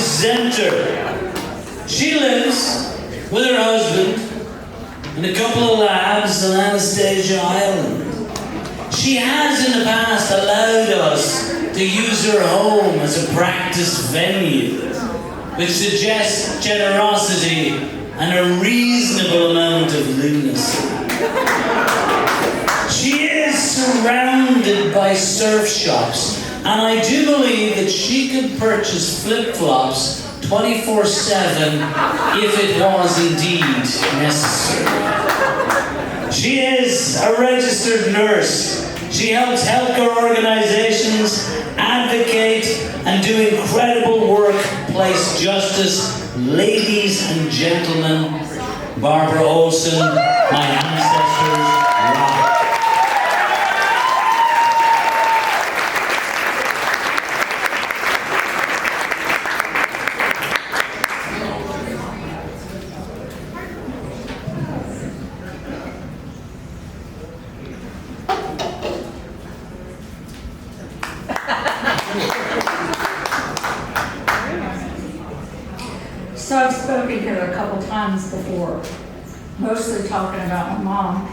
presenter. She lives with her husband and a couple of lads on Anastasia Island. She has in the past allowed us to use her home as a practice venue, which suggests generosity and a reasonable amount of lunacy. She is surrounded by surf shops, and I do believe that she could purchase flip-flops 24/7 if it was indeed necessary. She is a registered nurse. She helps healthcare organizations advocate and do incredible workplace justice. Ladies and gentlemen, Barbara Olson, my ancestors rock. So I've spoken here a couple times before, mostly talking about my mom.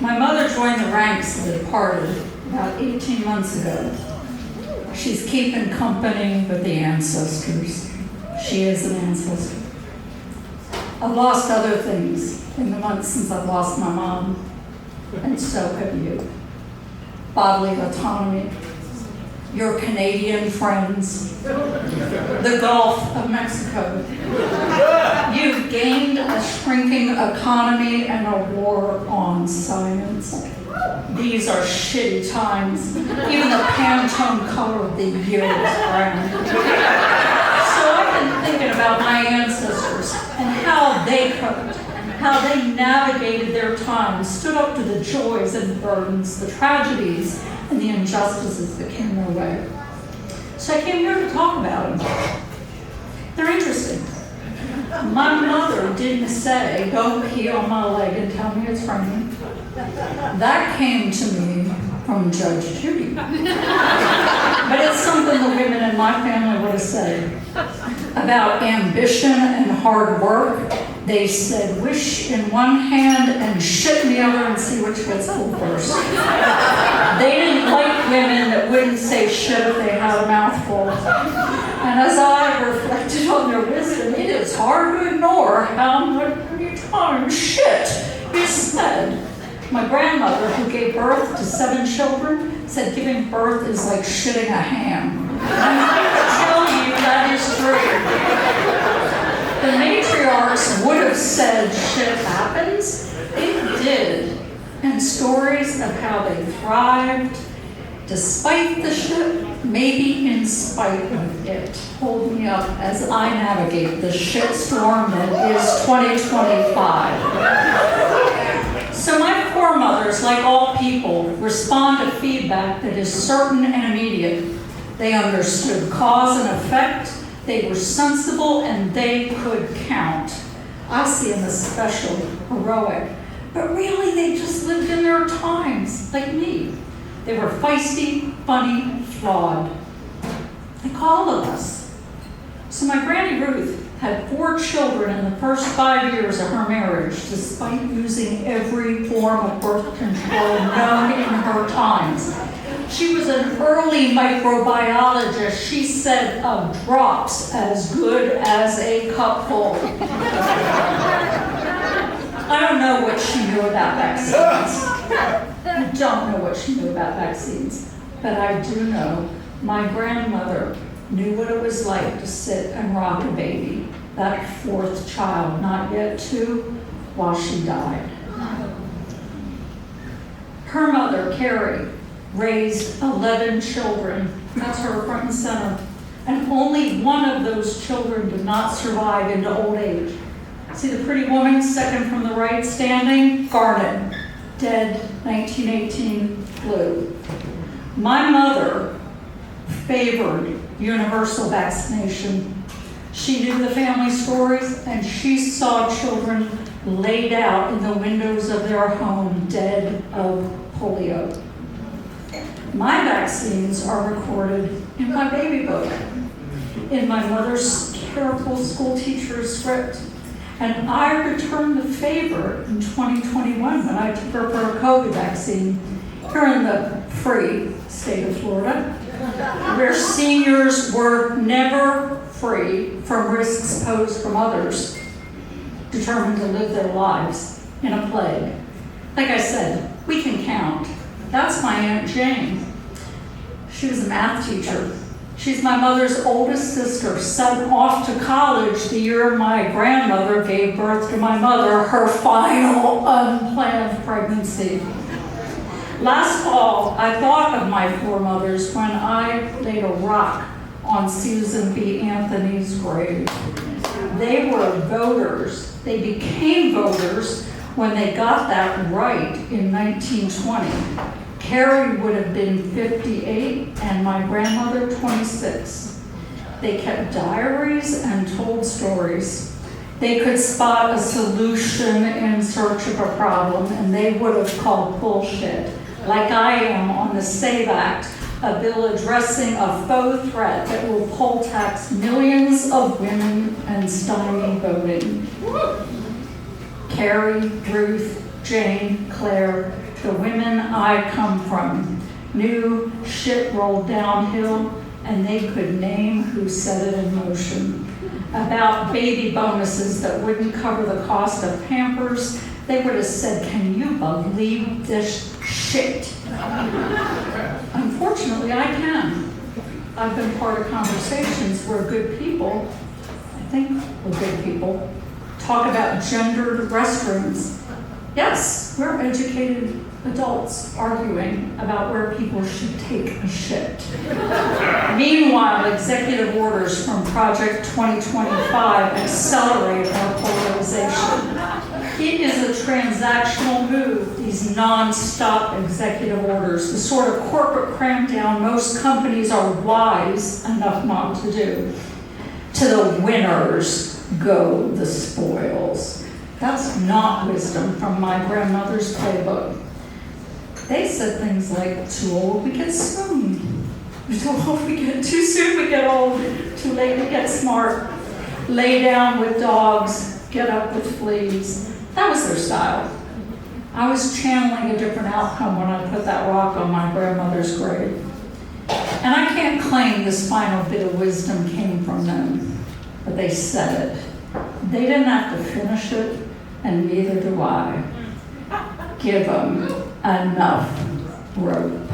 My mother joined the ranks of the departed about 18 months ago. She's keeping company with the ancestors. She is an ancestor. I've lost other things in the months since I've lost my mom, and so have you. Bodily autonomy, your Canadian friends, the Gulf of Mexico. You've gained a shrinking economy and a war on science. These are shitty times. Even the Pantone color of the year is brown. So I've been thinking about my ancestors and how they coped, how they navigated their time, stood up to the joys and burdens, the tragedies and the injustices that came their way. So I came here to talk about them. They're interesting. My mother didn't say, "Don't pee on my leg and tell me it's raining." That came to me from Judge Judy. But it's something the women in my family would have said. About ambition and hard work, they said, "Wish in one hand and shit in the other and see which gets full first." They didn't like women that wouldn't say shit if they had a mouthful. And as I reflected on their wisdom, it is hard to ignore how many times shit is said. My grandmother, who gave birth to 7 children, said giving birth is like shitting a ham. I'm here to tell you that is true. The matriarchs would have said shit happens. It did. And stories of how they thrived, despite the shit, maybe in spite of it, hold me up as I navigate the shitstorm that is 2025. So my foremothers, like all people, respond to feedback that is certain and immediate. They understood cause and effect. They were sensible and they could count. I see them as special, heroic, but really they just lived in their times, like me. They were feisty, funny, flawed, like all of us. So my Granny Ruth had 4 children in the first 5 years of her marriage, despite using every form of birth control known in her times. She was an early microbiologist. She said of drops as good as a cupful. I don't know what she knew about vaccines. I don't know what she knew about vaccines, but I do know my grandmother knew what it was like to sit and rock a baby, that 4th child, not yet 2, while she died. Her mother, Carrie, raised 11 children. That's her front and center. And only one of those children did not survive into old age. See the pretty woman, second from the right, standing? Garnet, dead 1918 flu. My mother favored universal vaccination. She knew the family stories, and she saw children laid out in the windows of their home dead of polio. My vaccines are recorded in my baby book. in my mother's careful school teacher's script. And I returned the favor in 2021 when I took her for a COVID vaccine here in the free state of Florida, where seniors were never free from risks posed from others, determined to live their lives in a plague. Like I said, we can count. That's my Aunt Jane. She was a math teacher. She's my mother's oldest sister, sent off to college the year my grandmother gave birth to my mother, her final unplanned pregnancy. Last fall, I thought of my foremothers when I laid a rock on Susan B. Anthony's grave. They were voters. They became voters when they got that right in 1920. Carrie would have been 58 and my grandmother 26. They kept diaries and told stories. They could spot a solution in search of a problem, and they would have called bullshit, like I am on the SAVE Act, a bill addressing a faux threat that will poll tax millions of women and stymie voting. Carrie, Ruth, Jane, Claire, the women I come from, knew shit rolled downhill, and they could name who set it in motion. About baby bonuses that wouldn't cover the cost of Pampers, they would have said, "Can you believe this shit?" Unfortunately, I can. I've been part of conversations where good people, I think we're good people, talk about gendered restrooms. Yes, we're educated adults arguing about where people should take a shit. Meanwhile, executive orders from Project 2025 accelerate our polarization. It is a transactional move, these non-stop executive orders, the sort of corporate crampdown most companies are wise enough not to do. To the winners go the spoils. That's not wisdom from my grandmother's playbook. They said things like, too old, we get swoon. Too old, we get too soon, we get old. Too late, we get smart. Lay down with dogs, get up with fleas. That was their style. I was channeling a different outcome when I put that rock on my grandmother's grave. And I can't claim this final bit of wisdom came from them, but they said it. They didn't have to finish it, and neither do I. Give them enough rope.